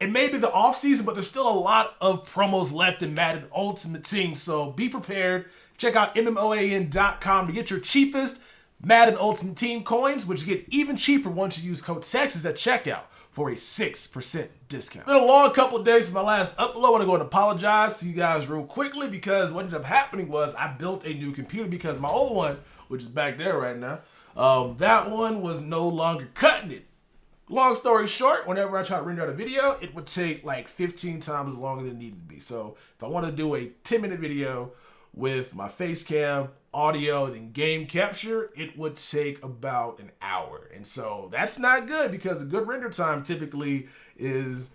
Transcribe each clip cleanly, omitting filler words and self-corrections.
It may be the off season, but there's still a lot of promos left in Madden Ultimate Team, so be prepared. Check out MMOAN.com to get your cheapest Madden Ultimate Team coins, which you get even cheaper once you use code Texas at checkout for a 6% discount. It's been a long couple of days since my last upload. I want to go and apologize to you guys real quickly because what ended up happening was I built a new computer because my old one, which is back there right now, that one was no longer cutting it. Long story short, whenever I try to render out a video, it would take like 15 times longer than it needed to be. So if I want to do a 10-minute video with my face cam, audio, and then game capture, it would take about an hour. And so that's not good because a good render time typically is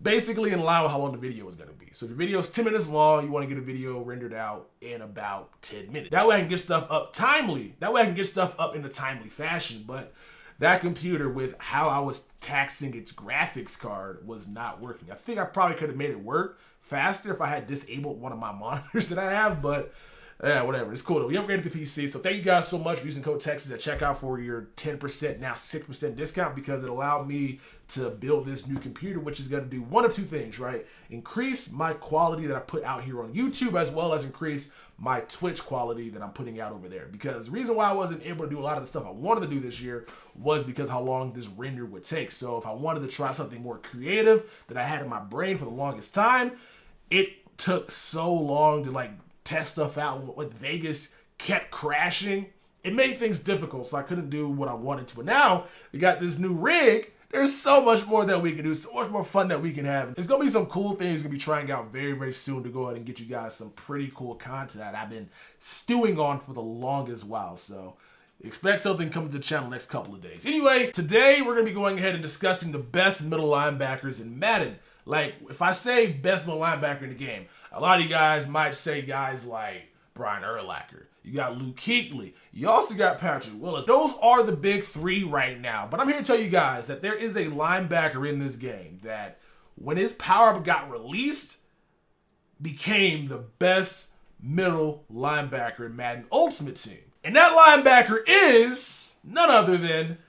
basically in line with how long the video is going to be. So if the video is 10 minutes long, you want to get a video rendered out in about 10 minutes. That way I can get stuff up timely. That way I can get stuff up in a timely fashion. But that computer, with how I was taxing its graphics card, was not working. I think I probably could have made it work faster if I had disabled one of my monitors that I have, but yeah, whatever. It's cool though. We upgraded the PC, so thank you guys so much for using code Texas at checkout for your 10%, now 6% discount, because it allowed me to build this new computer, which is going to do one of two things, right? Increase my quality that I put out here on YouTube, as well as increase my Twitch quality that I'm putting out over there. Because the reason why I wasn't able to do a lot of the stuff I wanted to do this year was because how long this render would take. So if I wanted to try something more creative that I had in my brain for the longest time, it took so long to like test stuff out. With Vegas kept crashing, it made things difficult, so I couldn't do what I wanted to. But now we got this new rig. There's so much more that we can do, so much more fun that we can have. There's gonna be some cool things gonna be trying out very, very soon to go ahead and get you guys some pretty cool content that I've been stewing on for the longest while. So expect something coming to the channel next couple of days. Anyway, today we're gonna be going ahead and discussing the best middle linebackers in Madden. Like, if I say best middle linebacker in the game, a lot of you guys might say guys like BrianUrlacher. You got Kuechly. You also got Patrick Willis. Those are the big three right now. But I'm here to tell you guys that there is a linebacker in this game that, when his power-up got released, became the best middle linebacker in Madden Ultimate Team. And that linebacker is none other than,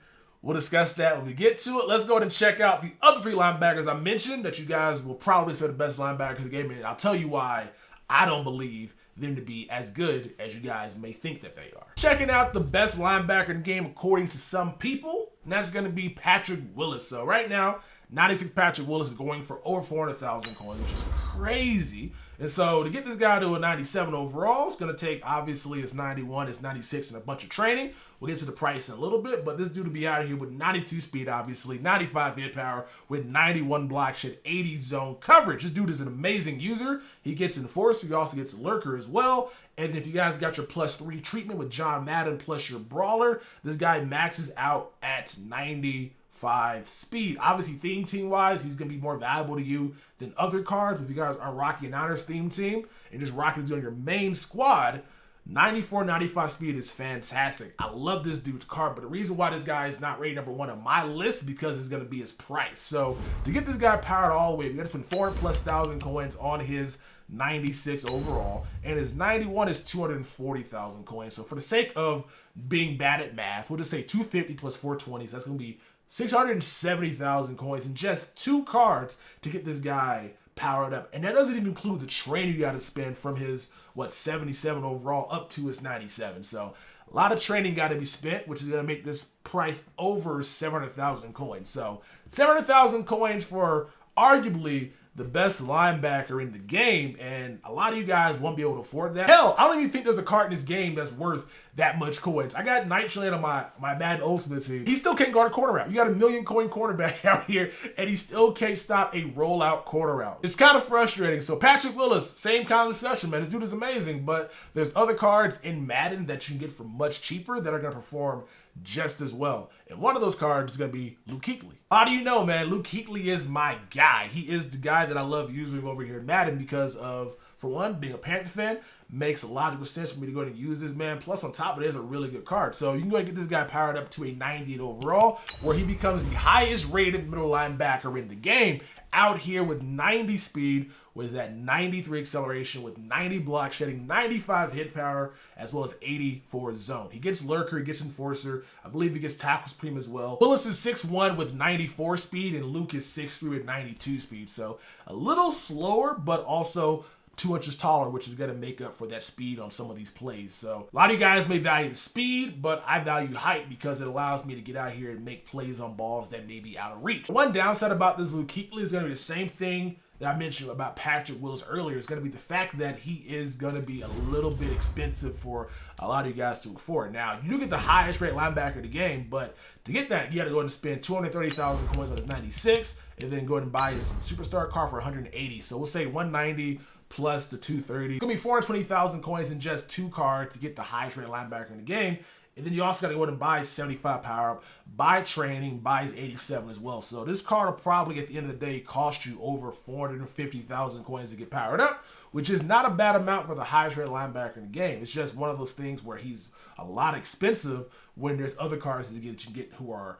we'll discuss that when we get to it. Let's go ahead and check out the other three linebackers I mentioned that you guys will probably say the best linebackers in the game. And I'll tell you why I don't believe them to be as good as you guys may think that they are. Checking out the best linebacker in the game according to some people, and that's going to be Patrick Willis. So right now, 96 Patrick Willis is going for over 400,000 coins, which is crazy. And so to get this guy to a 97 overall, it's going to take, obviously, it's 91, it's 96, and a bunch of training. We'll get to the price in a little bit, but this dude will be out of here with 92 speed, obviously, 95 hit power, with 91 block shed, 80 zone coverage. This dude is an amazing user. He gets Enforcer, he also gets Lurker as well. And if you guys got your +3 treatment with John Madden plus your Brawler, this guy maxes out at 95 speed. Obviously, theme team wise, he's going to be more valuable to you than other cards. If you guys are rocking an Honors theme team and just rocking doing your main squad, 94, 95 speed is fantastic. I love this dude's card, but the reason why this guy is not rated number 1 on my list is because it's going to be his price. So to get this guy powered all the way, we got to spend 400,000+ coins on his 96 overall, and his 91 is 240,000 coins. So for the sake of being bad at math, we'll just say 250 plus 420, so that's going to be 670,000 coins in just 2 cards to get this guy powered up. And that doesn't even include the training you got to spend from his, 77 overall up to his 97. So a lot of training got to be spent, which is going to make this price over 700,000 coins. So 700,000 coins for arguably the best linebacker in the game, and a lot of you guys won't be able to afford that. Hell, I don't even think there's a card in this game that's worth that much coins. I got Nightshade on my Madden Ultimate Team. He still can't guard a corner route. You got a 1,000,000 coin cornerback out here, and he still can't stop a rollout corner route. It's kind of frustrating. So Patrick Willis, same kind of discussion, man. This dude is amazing, but there's other cards in Madden that you can get for much cheaper that are going to perform just as well. And one of those cards is going to be Kuechly. How do you know, man? Kuechly is my guy. He is the guy that I love using over here in Madden because of for one, being a Panther fan, makes a logical sense for me to go ahead and use this man. Plus, on top of it, it's a really good card. So you can go ahead and get this guy powered up to a 98 overall, where he becomes the highest rated middle linebacker in the game out here with 90 speed, with that 93 acceleration, with 90 block shedding, 95 hit power, as well as 84 zone. He gets lurker, he gets enforcer. I believe he gets tackle supreme as well. Willis is 6'1" with 94 speed, and Luke is 6'3" with 92 speed. So a little slower, but also 2 inches taller, which is going to make up for that speed on some of these plays. So a lot of you guys may value the speed, but I value height because it allows me to get out here and make plays on balls that may be out of reach. One downside about this Luke Kuechly is going to be the same thing that I mentioned about Patrick Willis earlier. Is going to be the fact that he is going to be a little bit expensive for a lot of you guys to afford. Now, you do get the highest rated linebacker in the game, but to get that, you got to go and spend 230,000 coins on his 96, and then go ahead and buy his superstar car for 180. So we'll say 190 plus the 230. It's going to be 420,000 coins in just 2 cards to get the highest rated linebacker in the game. And then you also got to go ahead and buy his 75 power up, buy training, buy his 87 as well. So this card will probably at the end of the day cost you over 450,000 coins to get powered up, which is not a bad amount for the highest rated linebacker in the game. It's just one of those things where he's a lot expensive when there's other cards that you can get who are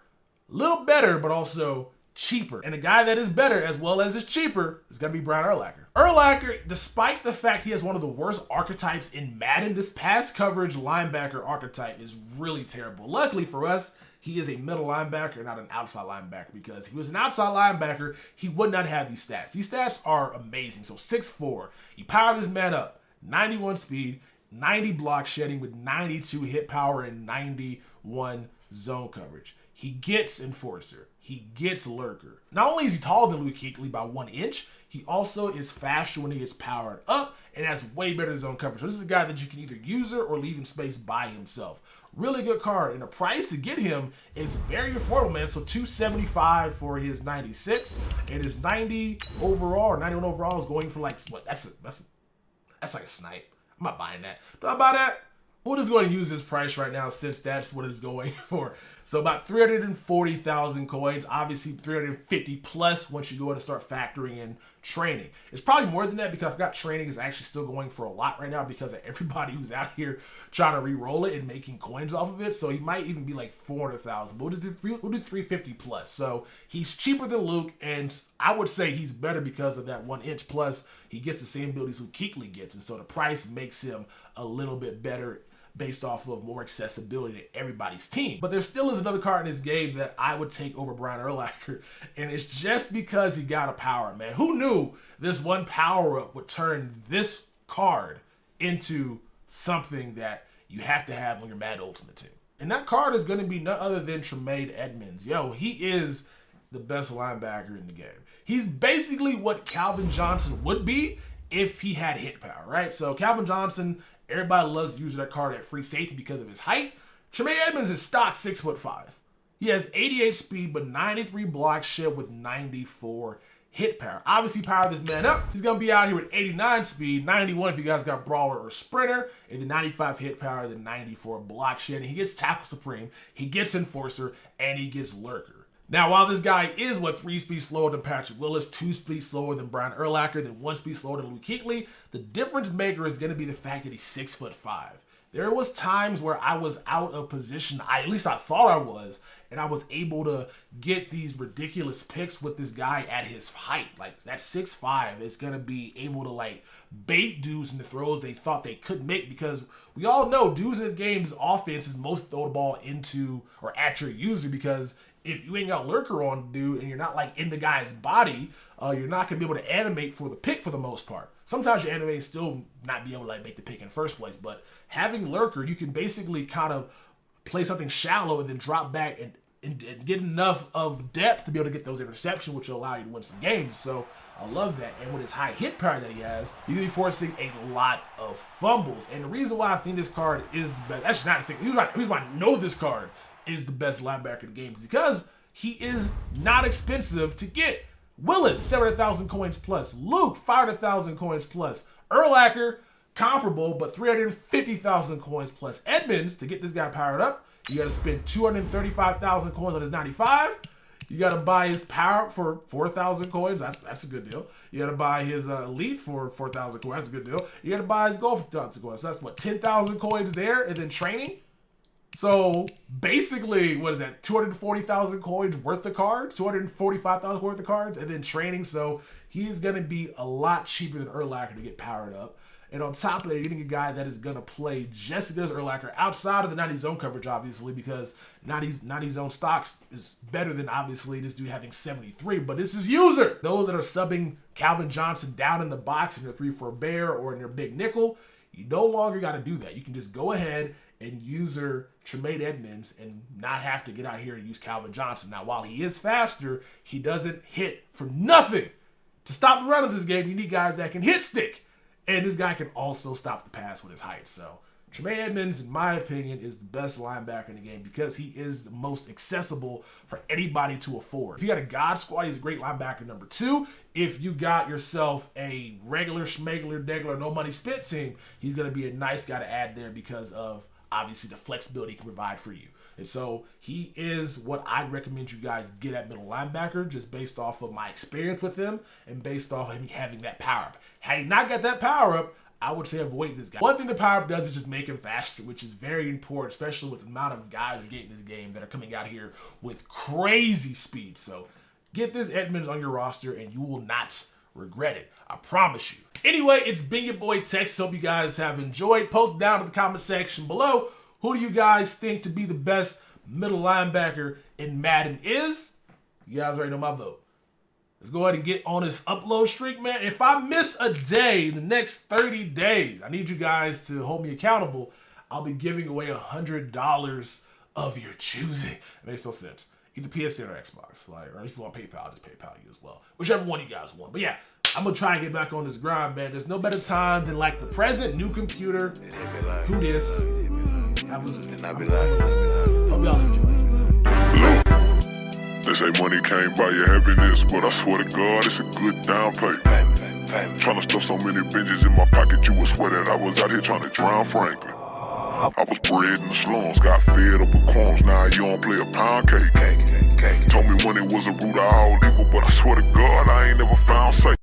a little better, but also cheaper. And the guy that is better as well as is cheaper is going to be BrianUrlacher. Urlacher, despite the fact he has one of the worst archetypes in Madden, this pass coverage linebacker archetype is really terrible. Luckily for us, he is a middle linebacker, not an outside linebacker, because if he was an outside linebacker, he would not have these stats. These stats are amazing. So 6'4", you power this man up, 91 speed, 90 block shedding with 92 hit power and 91 zone coverage. He gets enforcer. He gets lurker. Not only is he taller than Luke Kuechly by 1 inch, he also is faster when he gets powered up and has way better zone coverage. So this is a guy that you can either use her or leave in space by himself. Really good card, and the price to get him is very affordable, man. So $275 for his 96, and his 90 overall or 91 overall is going for like what? That's like a snipe. I'm not buying that. Do I buy that? We'll just go ahead and use this price right now since that's what it's going for. So about 340,000 coins, obviously 350 plus once you go ahead and start factoring in training. It's probably more than that because I forgot training is actually still going for a lot right now because of everybody who's out here trying to re-roll it and making coins off of it. So he might even be like 400,000, but we'll do 350 plus. So he's cheaper than Luke, and I would say he's better because of that 1 inch plus. He gets the same abilities Luke Kuechly gets, and so the price makes him a little bit better based off of more accessibility to everybody's team. But there still is another card in this game that I would take over BrianUrlacher, and it's just because he got a power up, man. Who knew this one power up would turn this card into something that you have to have on your Madden Ultimate team? And that card is going to be none other than Edmonds. Yo, he is the best linebacker in the game. He's basically what Calvin Johnson would be if he had hit power, right? So Calvin Johnson, everybody loves to use that card at free safety because of his height. Edmonds is stock 6'5". He has 88 speed, but 93 block shed with 94 hit power. Obviously, power this man up. He's going to be out here with 89 speed, 91 if you guys got brawler or sprinter, and the 95 hit power, the 94 block shed. And he gets tackle supreme, he gets enforcer, and he gets lurker. Now, while this guy is 3 speed slower than Patrick Willis, 2 speed slower than BrianUrlacher, then 1 speed slower than Luke Kuechly, the difference maker is going to be the fact that he's 6'5". There was times where I was out of position, at least I thought I was, and I was able to get these ridiculous picks with this guy at his height. Like, that 6'5" is going to be able to, like, bait dudes in the throws they thought they couldn't make, because we all know dudes in this game's offense is most throw the ball into or at your user, because if you ain't got lurker on dude and you're not like in the guy's body, you're not gonna be able to animate for the pick for the most part. Sometimes your animate still not be able to like make the pick in the first place, but having lurker, you can basically kind of play something shallow and then drop back and get enough of depth to be able to get those interceptions, which will allow you to win some games. So I love that. And with his high hit power that he has, he's gonna be forcing a lot of fumbles. And the reason why I think this card is the best, that's not the thing. The reason why I know this card is the best linebacker in the game, because he is not expensive to get. Willis, 700,000 coins plus. Luke, 500,000 coins plus. Urlacher, comparable, but 350,000 coins plus. Edmonds, to get this guy powered up, you got to spend 235,000 coins on his 95. You got to buy his power for 4,000 coins. That's a good deal. You got to buy his elite for 4,000 coins. That's a good deal. You got to buy his gold for 4,000 coins. So that's what, 10,000 coins there, and then training. So basically, what is that? 240,000 coins worth of cards, 245,000 worth of cards, and then training. So he's gonna be a lot cheaper than Urlacher to get powered up. And on top of that, you're getting a guy that is going to play just as good as Urlacher outside of the 90 zone coverage, obviously, because 90 zone stocks is better than, obviously, this dude having 73. But this is user. Those that are subbing Calvin Johnson down in the box in your 3-4 bear or in your big nickel, you no longer got to do that. You can just go ahead and user Tremaine Edmonds and not have to get out here and use Calvin Johnson. Now, while he is faster, he doesn't hit for nothing. To stop the run of this game, you need guys that can hit stick. And this guy can also stop the pass with his height. So Tremaine Edmonds, in my opinion, is the best linebacker in the game because he is the most accessible for anybody to afford. If you got a God squad, he's a great linebacker number 2. If you got yourself a regular schmegler, degler, no money spit team, he's going to be a nice guy to add there because of, obviously, the flexibility he can provide for you. And so he is what I'd recommend you guys get at middle linebacker, just based off of my experience with him and based off of him having that power up. Had he not got that power up, I would say avoid this guy. One thing the power up does is just make him faster, which is very important, especially with the amount of guys who get in this game that are coming out here with crazy speed. So get this Edmonds on your roster and you will not regret it. I promise you. Anyway, it's been your boy Tex. Hope you guys have enjoyed. Post down in the comment section below. Who do you guys think to be the best middle linebacker in Madden is? You guys already know my vote. Let's go ahead and get on this upload streak, man. If I miss a day in the next 30 days, I need you guys to hold me accountable. I'll be giving away $100 of your choosing. It makes no sense. Either PSN or Xbox. Or if you want PayPal, I'll just PayPal you as well. Whichever one you guys want. But yeah, I'm going to try and get back on this grind, man. There's no better time than like the present, new computer. Who this? Hope y'all enjoy. They say money can't buy your happiness, but I swear to God, it's a good down payment. Trying to stuff so many benches in my pocket, you would swear that I was out here trying to drown Franklin. I was bred in the slums, got fed up with crumbs, now you don't play a pound cake. Told me when it was a root of all evil, but I swear to God, I ain't never